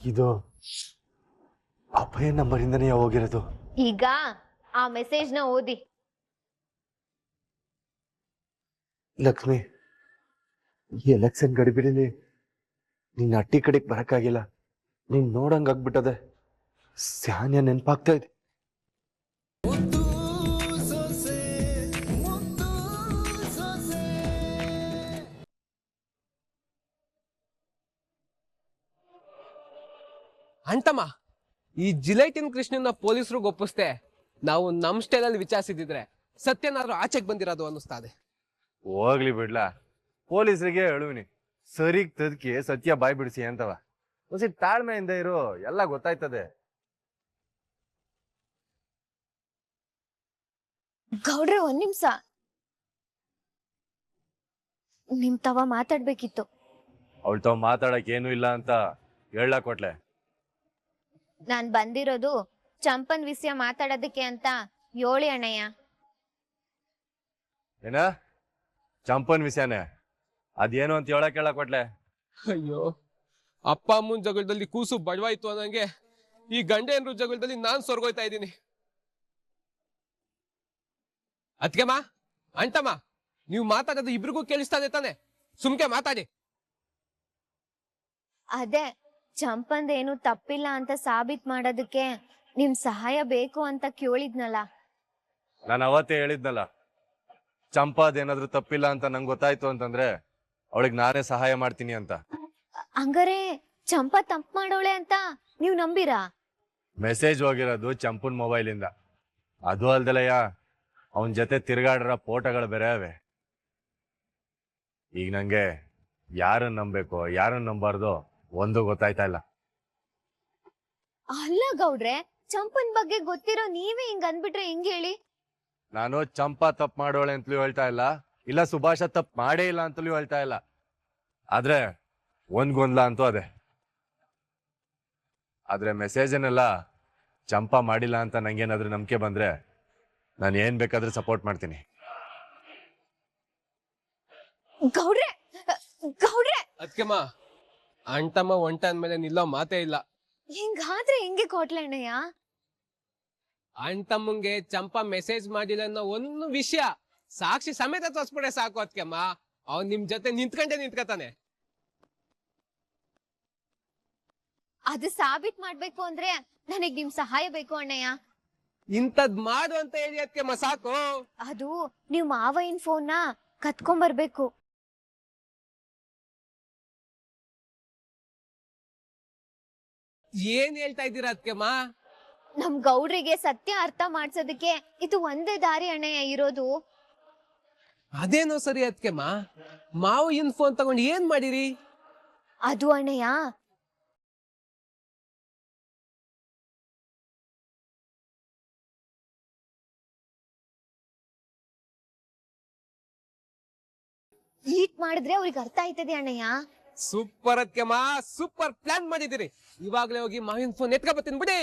ಇದು ಅಭಯ ನಂಬರಿಂದನೇ ಹೋಗಿರೋದು. ಈಗ ಆ ಮೆಸೇಜ್ ನ ಓದಿ. ಲಕ್ಷ್ಮಿ, ಈ ಎಲೆಕ್ಷನ್ ಗಡಿಬಿಡಿಲಿ ನೀನ್ ಅಟ್ಟಿ ಕಡೆಗೆ ಬರಕ್ಕಾಗಿಲ್ಲ. ನೀನ್ ನೋಡಂಗ್ ಆಗ್ಬಿಟ್ಟದೆ. ಸ್ಯಾನ್ಯ ನೆನ್ಪಾಗ್ತಾ ಇದೆ. ಅಂತಮ್ಮ, ಈ ಜಿಲೈಟಿನ್ ಕೃಷ್ಣನ ಪೊಲೀಸರಿಗೆ ಒಪ್ಪಿಸ್ತೆ ನಾವು ನಮ್ ಸ್ಟೈಲಲ್ಲಿ ವಿಚಾರಿಸಿದ್ರೆ ಸತ್ಯನಾದ್ರೂ ಆಚೆಗೆ ಬಂದಿರೋದು ಅನ್ನಿಸ್ತಾದೆ. ಹೋಗ್ಲಿ ಬಿಡ್ಲಾ, ಪೊಲೀಸರಿಗೆ ಹೇಳುವಿನಿ ಸರಿಗ್ ತದ್ಕಿ ಸತ್ಯ ಬಾಯ್ ಬಿಡಿಸಿ ಅಂತವ. ಒಂದ್ಸಿ ತಾಳ್ಮೆಯಿಂದ ಇರು, ಎಲ್ಲ ಗೊತ್ತಾಯ್ತದೆ. ಗೌಡ್ರೆ, ಒಂದ್ ನಿಮಿಷ. ನಿಮ್ ತವ ಮಾತಾಡ್ಬೇಕಿತ್ತು. ಅವಳು ತಾವ್ ಮಾತಾಡಕ್ ಏನು ಇಲ್ಲ ಅಂತ ಹೇಳಕ್ ಕೊಟ್ಲೆ. ನಾನ್ ಬಂದಿರೋದು ಚಂಪನ್ ವಿಷಯ ಮಾತಾಡೋದಕ್ಕೆ ಅಂತ ಯೋಳಿ ಅಣ್ಣಯ್ಯ. ಏನ ಚಂಪನ್ ವಿಷಯನೇ? ಅದೇನು ಅಂತ ಹೇಳಕ್ ಕೊಟ್ಲೆ. ಅಯ್ಯೋ, ಅಪ್ಪ ಅಮ್ಮನ ಜಗಳದಲ್ಲಿ ಕೂಸು ಬಡವಾಯ್ತು ಅನ್ನಂಗೆ ಈ ಗಂಡೇನ್ರು ಜಗಳದಲ್ಲಿ ನಾನ್ ಸೊರ್ಗೋಯ್ತಾ ಇದ್ದೀನಿ. ಅದ್ಕೆಮ್ಮ, ಅಂಟಮ್ಮ, ನೀವು ಮಾತಾಡೋದು ಇಬ್ರಿಗೂ ಕೇಳಿಸ್ತಾನೆ ತಾನೆ? ಸುಮ್ಕೆ ಮಾತಾಡಿ. ಅದೇ ಚಂಪಂದ್ ಏನು ತಪ್ಪಿಲ್ಲ ಅಂತ ಸಾಬೀತ್ ಮಾಡೋದಕ್ಕೆ ನಿಮ್ ಸಹಾಯ ಬೇಕು ಅಂತ ಕೇಳಿದ್ನಲ್ಲ. ನಾನು ಅವತ್ತೇ ಹೇಳಿದ್ನಲ್ಲ, ಚಂಪಾದೇನಾದ್ರೂ ತಪ್ಪಿಲ್ಲ ಅಂತ ನಂಗೆ ಗೊತ್ತಾಯ್ತು ಅಂತಂದ್ರೆ ಅವಳಿಗೆ ನಾನೇ ಸಹಾಯ ಮಾಡ್ತೀನಿ ಅಂತ. ಹಂಗಾರೆ ಚಂಪಾ ತಪ್ಪು ಮಾಡೋಳೆ ಅಂತ ನೀವ್ ನಂಬಿರಾ? ಮೆಸೇಜ್ ಹೋಗಿರೋದು ಚಂಪನ್ ಮೊಬೈಲಿಂದ. ಅದು ಅಲ್ದಲಯ್ಯ, ಅವನ ಜೊತೆ ತಿರ್ಗಾಡ್ರ ಫೋಟೋಗಳು ಬೇರೆ ಅವೆ. ಈಗ ನಂಗೆ ಯಾರನ್ನ ನಂಬೇಕು ಯಾರನ್ನ ನಂಬಾರ್ದು ಒಂದು ಗೊತ್ತಾಯ್ತಾ ಇಲ್ಲ. ಅಲ್ಲ ಗೌಡ್ರೆ, ಚಂಪನ್ ಬಗ್ಗೆ ಗೊತ್ತಿರೋ ನೀವೇ ಹಿಂಗ್ ಅಂದ್ಬಿಟ್ರೆ ಹೆಂಗ್ ಹೇಳಿ? ನಾನು ಚಂಪಾ ತಪ್ಪು ಮಾಡೋಳೆ ಅಂತಲೂ ಹೇಳ್ತಾ ಇಲ್ಲ ಸುಭಾಷ ತಪ್ಪು ಮಾಡೇ ಇಲ್ಲ ಅಂತಲೂ ಹೇಳ್ತಾ ಇಲ್ಲ. ಆದ್ರೆ ಒಂದ್ ಗೊಂದಲ ಅಂತೂ ಅದೇ. ಆದ್ರೆ ಮೆಸೇಜನ್ನೆಲ್ಲ ಚಂಪಾ ಮಾಡಿಲ್ಲ ಅಂತ ನಂಗೇನಾದ್ರೂ ನಂಬಿಕೆ ಬಂದ್ರೆ ನಾನು ಏನ್ ಬೇಕಾದ್ರೂ ಸಪೋರ್ಟ್ ಮಾಡ್ತೀನಿ. ಗೌಡ್ರೆ, ಗೌಡ್ರೆ! ಅದ್ಕೆಮ್ಮ, ಅಂಟಮ್ಮ ಒಂಟ ಅಂದ್ಮೇಲೆ ನಿಲ್ಲೋ ಮಾತೇ ಇಲ್ಲ. ಹಿಂಗಾದ್ರೆ ಹೆಂಗೆ ಕೋಟ್ಲಣ್ಣಯ್ಯ? ಅಂಟಮ್ಮಂಗೆ ಚಂಪಾ ಮೆಸೇಜ್ ಮಾಡಿಲ್ಲ ಅನ್ನೋ ಒಂದು ವಿಷಯ ಸಾಕ್ಷಿ ಸಮೇತ ತೋರ್ಸ್ಬಿಡೆ ಸಾಕು. ಅದ್ಕೆಮ್ಮ, ಅವ್ನ್ ನಿಮ್ ಜೊತೆ ನಿಂತ್ಕತಾನೆ. ಅದು ಸಾಬೀತ್ ಮಾಡ್ಬೇಕು ಅಂದ್ರೆ ನನಗ್ ನಿಮ್ ಸಹಾಯ ಬೇಕು ಅಣ್ಣಯ್ಯ. ಇಂಥದ್ ಮಾಡು ಅಂತ ಹೇಳಿ ಅದ್ಕೆಮ್ಮ ಸಾಕು. ಅದು ನೀವ್ ಮಾವಯ್ಯನ್ ಫೋನ್ನ ಕತ್ಕೊಂಬರ್ಬೇಕು. ಏನ್ ಹೇಳ್ತಾ ಇದ್ದೀರಾ ಅದ್ಕೆಮ್ಮ? ನಮ್ ಗೌಡ್ರಿಗೆ ಸತ್ಯ ಅರ್ಥ ಮಾಡ್ಸೋದಕ್ಕೆ ಇದು ಒಂದೇ ದಾರಿ ಅಣ್ಣಯ್ಯ ಇರೋದು. ಅದೇನೋ ಸರಿ ಅದ್ಕೆಮ್ಮ, ಮಾವು ಇನ್ ಫೋನ್ ತಗೊಂಡು ಏನ್ ಮಾಡಿರಿ? ಅದು ಅಣ್ಣಯ್ಯ, ಲೀಕ್ ಮಾಡಿದ್ರೆ ಅವ್ರಿಗೆ ಅರ್ಥ ಆಯ್ತದೆ ಅಣ್ಣಯ್ಯ. ಸೂಪರ್ ಅದ್ಕೆಮ್ಮ, ಸೂಪರ್ ಪ್ಲಾನ್ ಮಾಡಿದಿರಿ. ಇವಾಗ್ಲೇ ಹೋಗಿ ಮಾವಿನ ಫೋನ್ ಎತ್ಕ ಬರ್ತೀನಿ ಬಿಡಿ.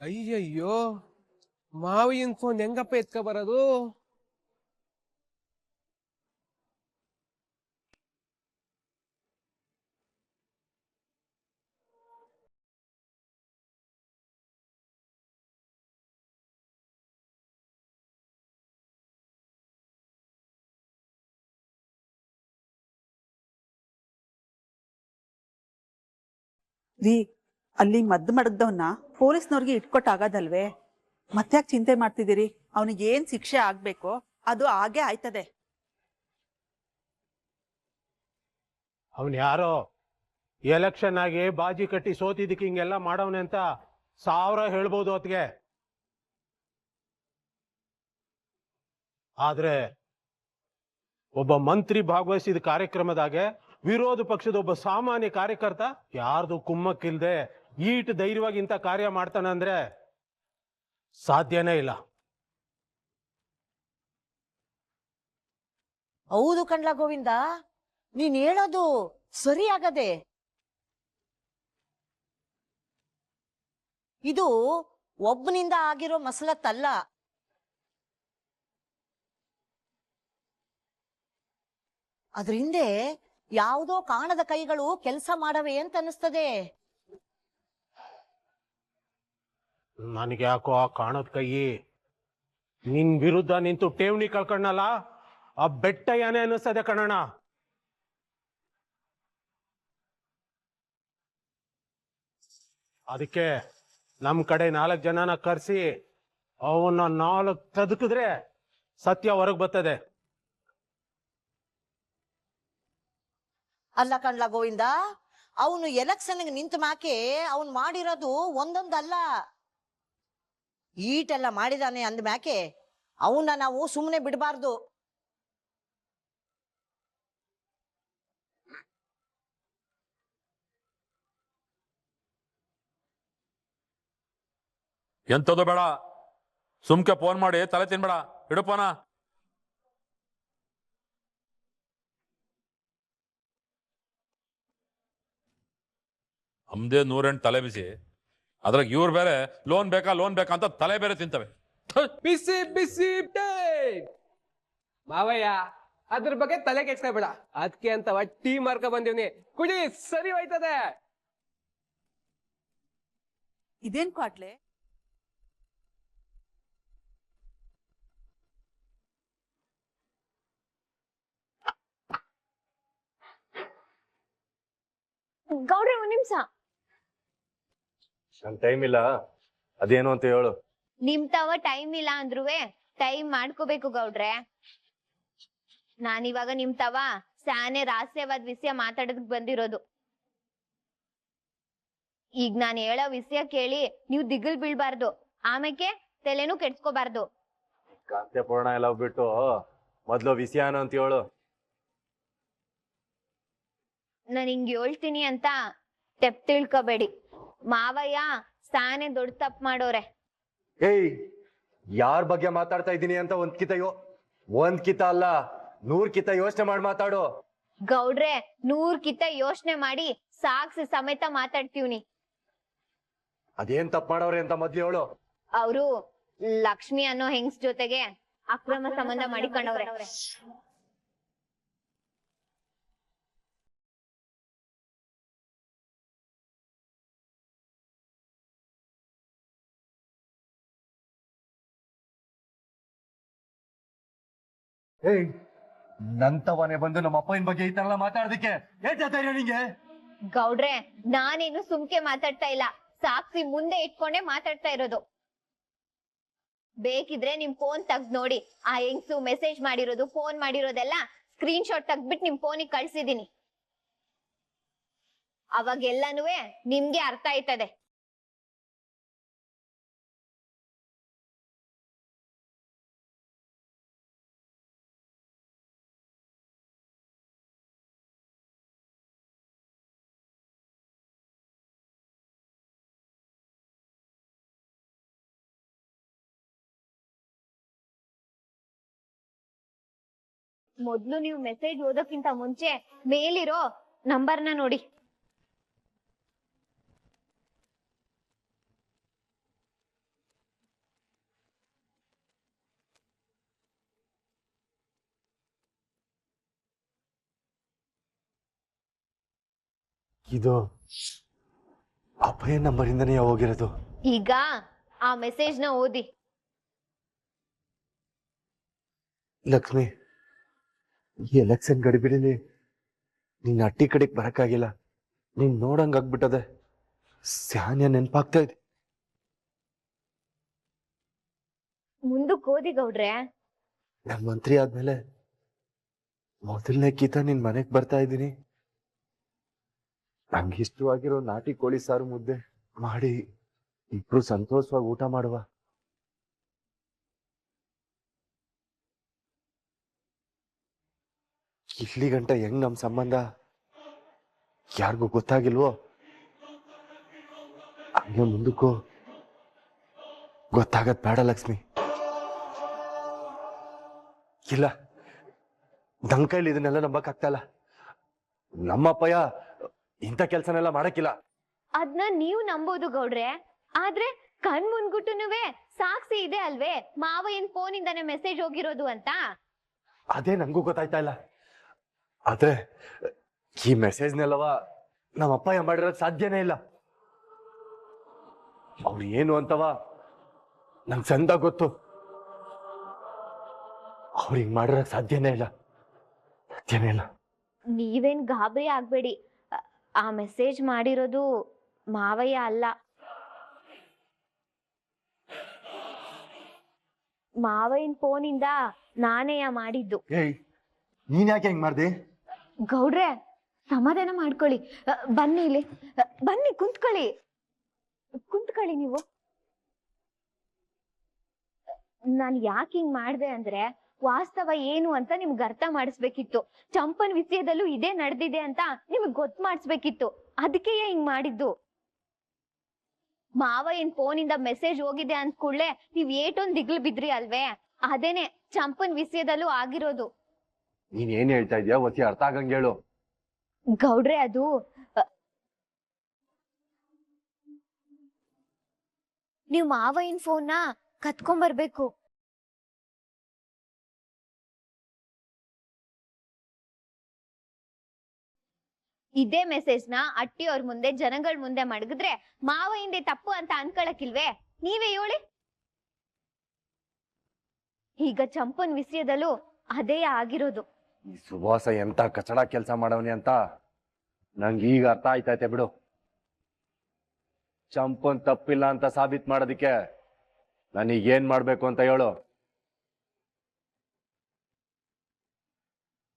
ಅಯ್ಯಯ್ಯೋ, ಮಾವಿನ ಫೋನ್ ಹೆಂಗಪ್ಪ ಎತ್ಕ ಬರೋದು? ರೀ, ಅಲ್ಲಿ ಮದ್ದು ಮಡಗ್ದವನ್ನ ಪೊಲೀಸ್ನವ್ರಿಗೆ ಇಟ್ಕೊಟ್ಟಾಗದಲ್ವೇ? ಮತ್ತ್ಯಾಕೆ ಚಿಂತೆ ಮಾಡ್ತಿದ್ದೀರಿ? ಅವನಿಗೆ ಏನ್ ಶಿಕ್ಷೆ ಆಗ್ಬೇಕೋ ಅದು ಆಗೇ ಆಯ್ತದೆ. ಅವನ್ ಯಾರೋ ಎಲೆಕ್ಷನ್ ಆಗಿ ಬಾಜಿ ಕಟ್ಟಿ ಸೋತಿದ್ದಕ್ಕೆ ಹಿಂಗೆಲ್ಲ ಮಾಡವನೆ ಅಂತ 1000 ಹೇಳ್ಬೋದು ಹೊತ್ತಿಗೆ. ಆದ್ರೆ ಒಬ್ಬ ಮಂತ್ರಿ ಭಾಗವಹಿಸಿದ ಕಾರ್ಯಕ್ರಮದಾಗೆ ವಿರೋಧ ಪಕ್ಷದ ಒಬ್ಬ ಸಾಮಾನ್ಯ ಕಾರ್ಯಕರ್ತ ಯಾರ್ದು ಕುಮ್ಮಕ್ಕಿಲ್ದೆ ಈಟ್ ಧೈರ್ಯವಾಗಿ ಇಂಥ ಕಾರ್ಯ ಮಾಡ್ತಾನೆ ಅಂದ್ರೆ ಸಾಧ್ಯನೇ ಇಲ್ಲ. ಹೌದು ಕಣ್ಲ ಗೋವಿಂದ, ನೀನ್ ಹೇಳೋದು ಸರಿ ಆಗದೆ. ಇದು ಒಬ್ಬನಿಂದ ಆಗಿರೋ ಮಸಲತ್ತಲ್ಲ. ಅದ್ರ ಹಿಂದೆ ಯಾವುದೋ ಕಾಣದ ಕೈಗಳು ಕೆಲಸ ಮಾಡವೆ ಅಂತ ಅನಿಸ್ತದೆ. ನನಗೆ ಯಾಕೋ ಆ ಕಾಣದ ಕೈ ನಿನ್ ವಿರುದ್ಧ ನಿಂತು ಠೇವಣಿ ಕಳ್ಕೊಂಡಲ್ಲ, ಆ ಬೆಟ್ಟ ಯಾನೆ ಅನ್ನಿಸ್ತದೆ ಕಣಣ್ಣ. ಅದಕ್ಕೆ ನಮ್ ಕಡೆ 4 ಜನನ ಕರ್ಸಿ ಅವನ್ನ 4 ತದಕಿದ್ರೆ ಸತ್ಯ ಹೊರಗ್ ಬರ್ತದೆ. ಅಲ್ಲ ಕಣ್ಲ ಗೋವಿಂದ, ಅವನು ಎಲೆಕ್ಷನ್ಗೆ ನಿಂತ ಮಾಕೆ ಅವನು ಮಾಡಿರೋದು ಒಂದೊಂದಲ್ಲ, ಈಟೆಲ್ಲ ಮಾಡಿದಾನೆ ಅಂದ ಮ್ಯಾಕೆ ಅವನ್ನ ನಾವು ಸುಮ್ಮನೆ ಬಿಡಬಾರ್ದು. ಎಂತದು ಬೇಡ, ಸುಮ್ಕೆ ಫೋನ್ ಮಾಡಿ ತಲೆ ತಿನ್ಬೇಡ, ಇಡುಪೋನ. ನಮ್ದೇ 108 ತಲೆ ಬಿಸಿ, ಅದ್ರಾಗ ಇವ್ರು ಬೇರೆ ಲೋನ್ ಬೇಕಾ ಅಂತ ತಲೆ ಬೇರೆ ತಿಂತವೆ. ಬಿಸಿ ಬಿಸಿ ಮಾವಯ್ಯ, ಅದ್ರ ಬಗ್ಗೆ ತಲೆ ಕೆಡ್ಸ್ಕೊಬೇಡ. ಅದಕ್ಕೆ ಅಂತ ಟೀ ಮಾರ್ಕ ಬಂದಿವ್ನಿ, ಕುಡಿ, ಸರಿ ಹೋಯ್ತದೆ. ಇದೇನ್ ಕ್ವಾಟ್ಲೆ? ಗೌಡ್ರೆ ಒಂದ್ ನಿಮಿಷ. ನನ್ ಟೈಮ್ ಇಲ್ಲ, ಅದೇನು ಅಂತ ಹೇಳು. ನಿಮ್ ತವ ಟೈಮ್ ಇಲ್ಲ ಅಂದ್ರುವೆ ಟೈಮ್ ಮಾಡ್ಕೋಬೇಕು ಗೌಡ್ರೆ. ನಾನಿವಾಗ ನಿಮ್ ತವ ಸ್ಯಾನೆ ರಹಸ್ಯವಾದ ವಿಷಯ ಮಾತಾಡೋದಕ್ ಬಂದಿರೋದು. ಈಗ ನಾನು ಹೇಳೋ ವಿಷಯ ಕೇಳಿ ನೀವು ದಿಗಿಲ್ ಬೀಳ್ಬಾರ್ದು, ಆಮೇಲೆ ತಲೆನೂ ಕೆಡ್ಸ್ಕೋಬಾರ್ದು. ಕಾಂತೆ ಪೂರ್ಣ ಎಲ್ಲ ಬಿಟ್ಟು ಮೊದ್ಲು ವಿಷಯ ಏನು ಅಂತ ಹೇಳು. ನಾನು ಹಿಂಗ್ ಹೇಳ್ತೀನಿ ಅಂತ ತೆಪ್ ತಿಳ್ಕೊಬೇಡಿ. ಮಾವಯ್ಯ ಸಾನೆ ದೊಡ್ಡ ತಪ್ಪು ಮಾಡೋರೆ. ಏಯ್, ಯಾರ್ ಬಗ್ಗೆ ಮಾತಾಡ್ತಾ ಇದ್ದೀನಿ ಅಂತ ಒಂದ್ ಕಿತ ಅಲ್ಲ 100 ಕಿತ ಯೋಚನೆ ಮಾಡಿ ಮಾತಾಡು. ಗೌಡ್ರೆ 100 ಕಿತ ಯೋಚನೆ ಮಾಡಿ ಸಾಕ್ಷಿ ಸಮೇತ ಮಾತಾಡ್ತೀವ್ನಿ. ಅದೇನ್ ತಪ್ಪು ಮಾಡವ್ರೆ ಅಂತ ಮೊದ್ಲು ಹೇಳು. ಅವರು ಲಕ್ಷ್ಮಿ ಅನ್ನೋ ಹೆಂಗ್ಸ್ ಜೊತೆಗೆ ಅಕ್ರಮ ಸಂಬಂಧ ಮಾಡಿಕೊಂಡವ್ರೆ. ಏಯ್, ನಂತವನೇ ಬಂದು ನಮ್ಮ ಅಪ್ಪನ ಬಗ್ಗೆ ಈ ತರ ಎಲ್ಲ ಮಾತಾಡೋದಕ್ಕೆ ಏನ್ ಧೈರ್ಯ ನಿಂಗೆ? ಗೌಡ್ರೆ ನಾನೇನು ಸುಮ್ಕೆ ಮಾತಾಡ್ತಾ ಇಲ್ಲ, ಸಾಕ್ಷಿ ಮುಂದೆ ಇಟ್ಕೊಂಡೆ ಮಾತಾಡ್ತಾ ಇರೋದು. ಬೇಕಿದ್ರೆ ನಿಮ್ ಫೋನ್ ತೆಗ್ದ್ ನೋಡಿ, ಆ ಹೆಂಗ್ಸು ಮೆಸೇಜ್ ಮಾಡಿರೋದು, ಫೋನ್ ಮಾಡಿರೋದೆಲ್ಲ ಸ್ಕ್ರೀನ್ ಶಾಟ್ ತೆಗ್ದ್ಬಿಟ್ಟು ನಿಮ್ ಫೋನಿಗೆ ಕಳ್ಸಿದೀನಿ. ಅವಾಗೆಲ್ಲನೂ ನಿಮ್ಗೆ ಅರ್ಥ ಆಯ್ತದೆ. ಮೊದ್ಲು ನೀವು ಮೆಸೇಜ್ ಓದೋಕ್ಕಿಂತ ಮುಂಚೆ ಮೇಲಿರೋ ನಂಬರ್ನ ನೋಡಿ. ಇದು ಅಭಯ ನಂಬರ್ ಇಂದನೇ ಹೋಗಿರೋದು. ಈಗ ಆ ಮೆಸೇಜ್ ನ ಓದಿ. ಲಕ್ಷ್ಮಿ, ಈ ಎಲೆಕ್ಷನ್ ಗಡಿಬಿಡಿಲಿ ನೀನ್ ಅಟ್ಟಿ ಕಡೆಗೆ ಬರಕ್ಕಾಗಿಲ್ಲ. ನೀನ್ ನೋಡಂಗ್ ಆಗ್ಬಿಟ್ಟದೆ. ಸ್ಯಾನ್ಯ ನೆನ್ಪಾಗ್ತಾ ಇದೆ. ಮುಂದಕ್ಕೆ ಓದಿ ಗೌಡ್ರೆ. ನಾನ್ ಮಂತ್ರಿ ಆದ್ಮೇಲೆ ಮೊದಲನೇ ಕಿತ ನಿನ್ ಮನೆಗ್ ಬರ್ತಾ ಇದ್ದೀನಿ. ನಂಗೆ ಇಷ್ಟವಾಗಿರೋ ನಾಟಿ ಕೋಳಿ ಸಾರು ಮುದ್ದೆ ಮಾಡಿ ಇಬ್ರು ಸಂತೋಷವಾಗಿ ಊಟ ಮಾಡುವ. ಇಲ್ಲಿ ಗಂಟ ಹೆಂಗ್ ನಮ್ ಸಂಬಂಧ ಯಾರಿಗೂ ಗೊತ್ತಾಗಿಲ್ವೋ, ಹಂಗೆ ಮುಂದಕ್ಕೂ ಗೊತ್ತಾಗದ್ ಬೇಡ ಲಕ್ಷ್ಮಿ. ಇಲ್ಲ, ನನ್ ಕೈಲಿ ಇದನ್ನೆಲ್ಲ ನಂಬಕ್ ಆಗ್ತಾ ಇಲ್ಲ. ನಮ್ಮಪ್ಪಯ್ಯ ಇಂಥ ಕೆಲ್ಸನೆಲ್ಲ ಮಾಡಕ್ಕಿಲ್ಲ. ಅದ್ನ ನೀವು ನಂಬೋದು ಗೌಡ್ರೆ, ಆದ್ರೆ ಕಣ್ ಮುನ್ಗುಟ್ಟುನುವೆ ಸಾಕ್ಷಿ ಇದೆ ಅಲ್ವೇ, ಮಾವ ಏನ್ ಫೋನ್ ಇಂದಾನೆ ಮೆಸೇಜ್ ಹೋಗಿರೋದು ಅಂತ. ಅದೇ ನಂಗೂ ಗೊತ್ತಾಯ್ತಾ ಇಲ್ಲ. ಆದ್ರೆ ಈ ಮೆಸೇಜ್ನೆಲ್ಲವ ನಮ್ಮ ಅಪ್ಪ ಮಾಡಿರೋದು ಸಾಧ್ಯನೇ ಇಲ್ಲ. ಅವ್ರು ಏನು ಅಂತವ ನಂಗೆ ಚಂದ ಗೊತ್ತು. ಅವ್ರು ಹಿಂಗ್ ಮಾಡಿರೋಕ್ ಸಾಧ್ಯನೇ ಇಲ್ಲ. ನೀವೇನ್ ಗಾಬರಿ ಆಗ್ಬೇಡಿ. ಆ ಮೆಸೇಜ್ ಮಾಡಿರೋದು ಮಾವಯ್ಯ ಅಲ್ಲ. ಮಾವಯ್ಯನ್ ಫೋನಿಂದ ನಾನೇ ಮಾಡಿದ್ದು. ಏಯ್, ನೀನ್ ಯಾಕೆ ಹಿಂಗ್ ಮಾಡ್ದೆ? ಗೌಡ್ರೆ, ಸಮಾಧಾನ ಮಾಡ್ಕೊಳ್ಳಿ. ಬನ್ನಿ ಇಲ್ಲಿ, ಬನ್ನಿ ಕುಂತ್ಕೊಳ್ಳಿ ನೀವು. ನಾನ್ ಯಾಕೆ ಹಿಂಗ್ ಮಾಡ್ದೆ ಅಂದ್ರೆ ವಾಸ್ತವ ಏನು ಅಂತ ನಿಮ್ಗೆ ಅರ್ಥ ಮಾಡಿಸ್ಬೇಕಿತ್ತು. ಚಂಪನ್ ವಿಷಯದಲ್ಲೂ ಇದೇ ನಡೆದಿದೆ ಅಂತ ನಿಮ್ಗ್ ಗೊತ್ತು ಮಾಡಿಸ್ಬೇಕಿತ್ತು. ಅದಕ್ಕೆ ಹಿಂಗ್ ಮಾಡಿದ್ದು. ಮಾವಯ್ಯನ್ ಫೋನಿಂದ ಮೆಸೇಜ್ ಹೋಗಿದೆ ಅಂದ ಕೂಡ್ಲೆ ನೀವ್ ಏಟೊಂದ್ ದಿಗ್ಲು ಬಿದ್ರಿ ಅಲ್ವೇ? ಅದೇನೆ ಚಂಪನ್ ವಿಷಯದಲ್ಲೂ ಆಗಿರೋದು. ನೀನ್ ಏನ್ ಹೇಳ್ತಾ ಇದ್ಯಾ ಒತ್ತಿ ಅರ್ಥ ಆಗಂಗ್ ಹೇಳು. ಗೌಡ್ರೆ, ಅದು ನೀವ್ ಮಾವಯ್ಯನ್ ಫೋನ್ನ ಕತ್ಕೊಂಡ್ಬರ್ಬೇಕು. ಇದೇ ಮೆಸೇಜ್ ನ ಅಟ್ಟಿಯವ್ರ ಮುಂದೆ ಜನಗಳ ಮುಂದೆ ಮಡಗಿದ್ರೆ ಮಾವಯ್ಯಂದೆ ತಪ್ಪು ಅಂತ ಅನ್ಕೊಳಕಿಲ್ವೇ? ನೀವೇ ಹೇಳಿ. ಈಗ ಚಂಪನ್ ವಿಷಯದಲ್ಲೂ ಅದೇ ಆಗಿರೋದು. ಈ ಸುಭಾಸ ಎಂತ ಕಚಡ ಕೆಲಸ ಮಾಡವನಿ ಅಂತ ನಂಗೆ ಈಗ ಅರ್ಥ ಆಯ್ತೈತೆ ಬಿಡು. ಚಂಪನ್ ತಪ್ಪಿಲ್ಲ ಅಂತ ಸಾಬೀತ್ ಮಾಡೋದಿಕ್ಕೆ ನನಗೇನ್ ಮಾಡ್ಬೇಕು ಅಂತ ಹೇಳು.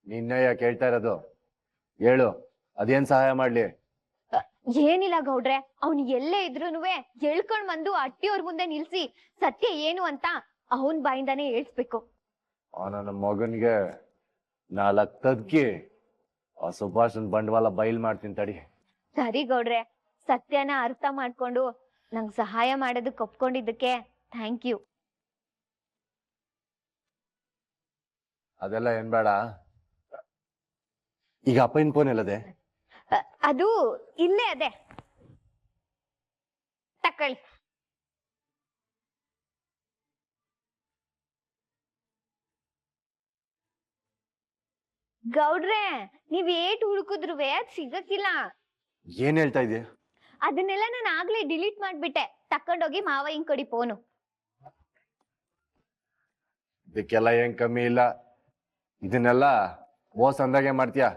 ನಿನ್ನೆ ಯಾಕೆ ಹೇಳ್ತಾ ಇರೋದು? ಹೇಳು, ಅದೇನ್ ಸಹಾಯ ಮಾಡ್ಲಿ? ಏನಿಲ್ಲ ಗೌಡ್ರೆ, ಅವ್ನು ಎಲ್ಲೇ ಇದ್ರೂನುವೆ ಎಳ್ಕೊಂಡ್ ಬಂದು ಅಟ್ಟಿಯವ್ರ ಮುಂದೆ ನಿಲ್ಸಿ ಸತ್ಯ ಏನು ಅಂತ ಅವನ್ ಬಾಯಿಂದಾನೇ ಹೇಳ್ಸ್ಬೇಕು. ನನ್ನ ಮಗನ್ಗೆ 4 ತದ್ಕಿ ಆ ಸುಭಾಷನ್ ಬಂಡವಾಳ ಬಯಲ್ ಮಾಡ್ತೀನಿ ತಡಿ. ಸರಿ ಗೌಡ್ರೆ, ಸತ್ಯನ ಅರ್ಥ ಮಾಡ್ಕೊಂಡು ನಂಗ್ ಸಹಾಯ ಮಾಡೋದಕ್ಕೆ ಒಪ್ಕೊಂಡಿದ್ದಕ್ಕೆ ಥ್ಯಾಂಕ್ ಯು. ಅದೆಲ್ಲ ಏನ್ ಬೇಡ. ಈಗ ಅಪ್ಪನ ಫೋನ್ ಎಲ್ಲದೆ? ಅದು ಇಲ್ಲೇ ಅದೇ, ತಕೊಳ್ಳಿ. ಗೌಡ್ರೆ, ನೀವ್ ಏಟ್ ಹುಡುಕುದ್ರುವೆ ಅದ್ ಸಿಗಕ್ಕಿಲ್ಲ. ಏನ್ ಹೇಳ್ತಾ ಇದೀಯ? ಅದನ್ನೆಲ್ಲ ನಾನು ಆಗ್ಲೇ ಡಿಲೀಟ್ ಮಾಡ್ಬಿಟ್ಟೆ. ತಕೊಂಡೋಗಿ ಮಾವಯ್ಯನ್ ಕೊಡಿ ಫೋನು. ಇದಕ್ಕೆಲ್ಲ ಏನ್ ಕಮ್ಮಿ ಇಲ್ಲ. ಇದನ್ನೆಲ್ಲ ಮೋಸ ಅಂದಾಗೆ ಮಾಡ್ತೀಯ.